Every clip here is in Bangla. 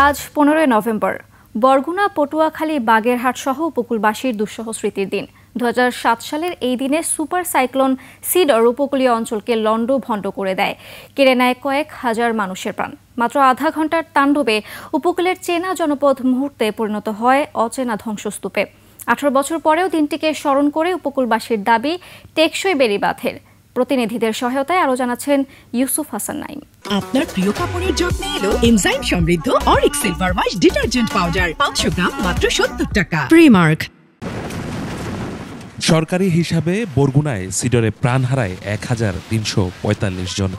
আজ 15 নভেম্বর বরগুনা, পটুয়াখালী, বাগেরহাট সহ উপকূলবাসীর দুঃসহ স্মৃতির দিন। 2007 সালের এই দিনে সুপার সাইক্লোন সিডর উপকূলীয় অঞ্চলকে লণ্ডভণ্ড করে দেয়, কেড়ে নেয় কয়েক হাজার মানুষের প্রাণ। মাত্র আধা ঘন্টার তাণ্ডবে উপকূলের চেনা জনপদ মুহূর্তে পরিণত হয় অচেনা ধ্বংসস্তূপে। 18 বছর পরেও দিনটিকে স্মরণ করে উপকূলবাসীর দাবি টেকসই বেড়িবাঁধের। প্রতিনিধিদের সহায়তায় আরো জানাচ্ছেন ইউসুফ হাসান নাইম। আপনার প্রিয় কাপড়ের যত্নে এলো এনজাইম সমৃদ্ধ Arik silver wash detergent powder, 500 গ্রাম মাত্র 70 টাকা। প্রিমার্ক। সরকারি হিসাবে বরগুনায় সিডরে প্রাণ হারায় 1345 জন,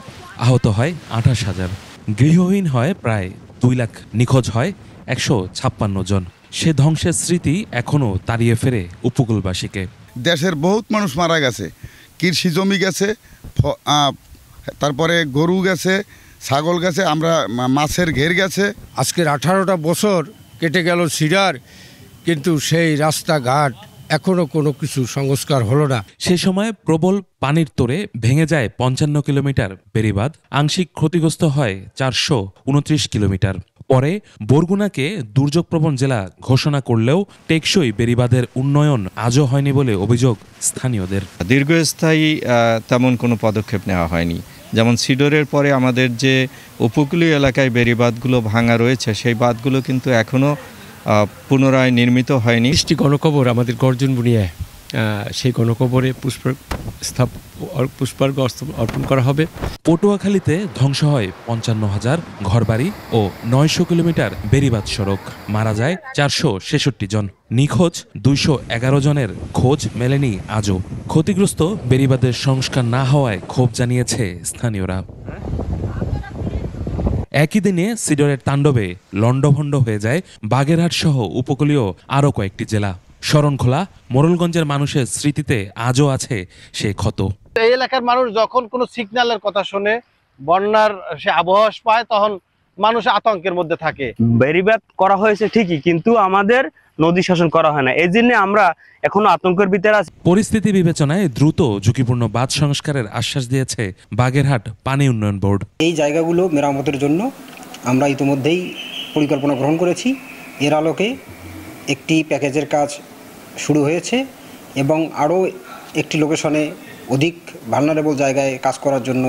আহত হয় 28,000, গৃহহীন হয় প্রায় 2 লাখ, নিখোঁজ হয় 156 জন। সে ধ্বংসের স্মৃতি এখনো তাড়িয়ে ফেরে উপকূলবাসীকে। দেশের বহুত মানুষ মারা গেছে, কৃষি জমি গেছে, তারপরে গরু গেছে, ছাগল গেছে, আমরা মাছের ঘের গেছে। আজকের 18টা বছর কেটে গেল সিডার, কিন্তু সেই রাস্তাঘাট এখনো কোনো কিছু সংস্কার হলো না। সে সময় প্রবল পানির তোড়ে ভেঙে যায় 55 কিলোমিটার বেড়িবাঁধ, আংশিক ক্ষতিগ্রস্ত হয় 429 কিলোমিটার। পরে বরগুনাকে দুর্যোগপ্রবণ জেলা ঘোষণা করলেও টেকসই বেড়িবাঁধের উন্নয়ন আজও হয়নি বলে অভিযোগ স্থানীয়দের। দীর্ঘস্থায়ী তেমন কোনো পদক্ষেপ নেওয়া হয়নি। যেমন সিডরের পরে আমাদের যে উপকূলীয় এলাকায় বেড়িবাঁধগুলো ভাঙা রয়েছে, সেই বাঁধগুলো কিন্তু এখনও পুনরায় নির্মিত হয়নি। 20টি গণকবর আমাদের গর্জন বুনিয়ে সেই গণকবরে পুষ্পার্ঘ্য অর্পণ করা হবে। পটুয়াখালীতে ধ্বংস হয় 55,000 ঘরবাড়ি ও 900 কিলোমিটার বেড়িবাঁধ সড়ক, মারা যায় 466 জন, নিখোঁজ 211 জনের খোঁজ মেলেনি আজও। ক্ষতিগ্রস্ত বেড়িবাঁধের সংস্কার না হওয়ায় ক্ষোভ জানিয়েছে স্থানীয়রা। একই দিনে সিডরের তাণ্ডবে লণ্ডভণ্ড হয়ে যায় বাগেরহাট সহ উপকূলীয় আরও কয়েকটি জেলা। শরণখোলা, মোড়লগঞ্জের মানুষের স্মৃতিতে আজও আছে সে ক্ষত। এই এলাকার মানুষ যখন কোনো সিগন্যালের কথা শুনে, বন্যার সে আবহাওয়া পায়, তখন মানুষ আতঙ্কের মধ্যে থাকে। বেড়িবাঁধ করা হয়েছে ঠিকই, কিন্তু আমাদের নদী শাসন করা হয় না, এই জন্য আমরা এখনো আতঙ্কের ভিতরে আছি। পরিস্থিতি বিবেচনায় দ্রুত ঝুঁকিপূর্ণ বাঁধ সংস্কারের আশ্বাস দিয়েছে বাগেরহাট পানি উন্নয়ন বোর্ড। এই জায়গাগুলো মেরামতের জন্য আমরা ইতিমধ্যেই পরিকল্পনা গ্রহণ করেছি। এর আলোকে একটি প্যাকেজের কাজ শুরু হয়েছে এবং আরও একটি লোকেশনে অধিক ভালনারেবল জায়গায় কাজ করার জন্য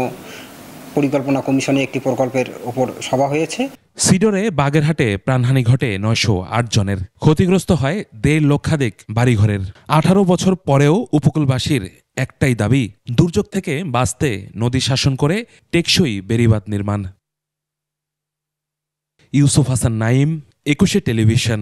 পরিকল্পনা কমিশনে একটি প্রকল্পের ওপর সভা হয়েছে। সিডরে বাগেরহাটে প্রাণহানি ঘটে 908 জনের, ক্ষতিগ্রস্ত হয় 1.5 লক্ষাধিক বাড়িঘরের। 18 বছর পরেও উপকূলবাসীর একটাই দাবি, দুর্যোগ থেকে বাঁচতে নদী শাসন করে টেকসই বেড়িবাঁধ নির্মাণ। ইউসুফ হাসান নাইম, 21 টেলিভিশন।